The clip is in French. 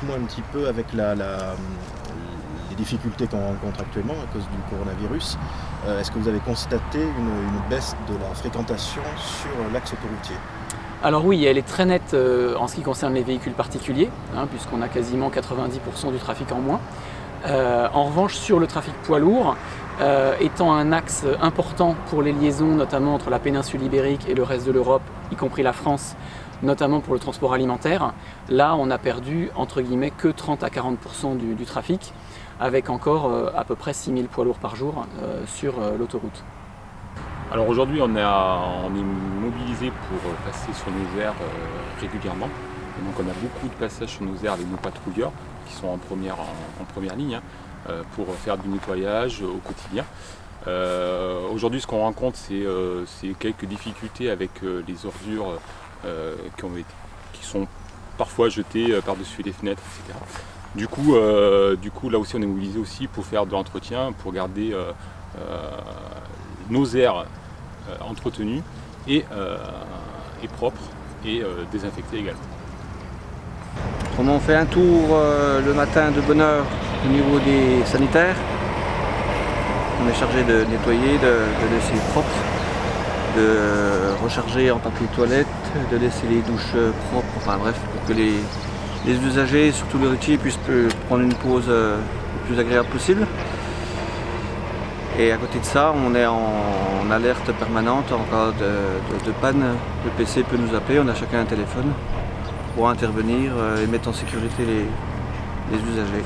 dites-moi un petit peu avec les difficultés qu'on rencontre actuellement à cause du coronavirus. Est-ce que vous avez constaté une baisse de la fréquentation sur l'axe autoroutier? Alors oui, elle est très nette en ce qui concerne les véhicules particuliers, puisqu'on a quasiment 90% du trafic en moins. En revanche, sur le trafic poids lourd, étant un axe important pour les liaisons, notamment entre la péninsule ibérique et le reste de l'Europe, y compris la France, notamment pour le transport alimentaire, là on a perdu entre guillemets que 30 à 40% du trafic, avec encore à peu près 6000 poids lourds par jour sur l'autoroute. Alors aujourd'hui on est mobilisé pour passer sur nos aires régulièrement. Et donc on a beaucoup de passages sur nos aires avec nos patrouilleurs qui sont en première ligne pour faire du nettoyage au quotidien. Aujourd'hui ce qu'on rencontre c'est quelques difficultés avec les ordures qui sont parfois jetées par-dessus les fenêtres, etc. Du coup là aussi on est mobilisé aussi pour faire de l'entretien, pour garder nos aires entretenues et propres et désinfectées également. On fait un tour le matin de bonne heure au niveau des sanitaires. On est chargé de nettoyer, de laisser propre, de recharger en papier toilette, de laisser les douches propres, enfin bref, pour que les usagers, surtout les routiers, puissent prendre une pause le plus agréable possible. Et à côté de ça, on est en alerte permanente en cas de panne. Le PC peut nous appeler, on a chacun un téléphone pour intervenir et mettre en sécurité les usagers.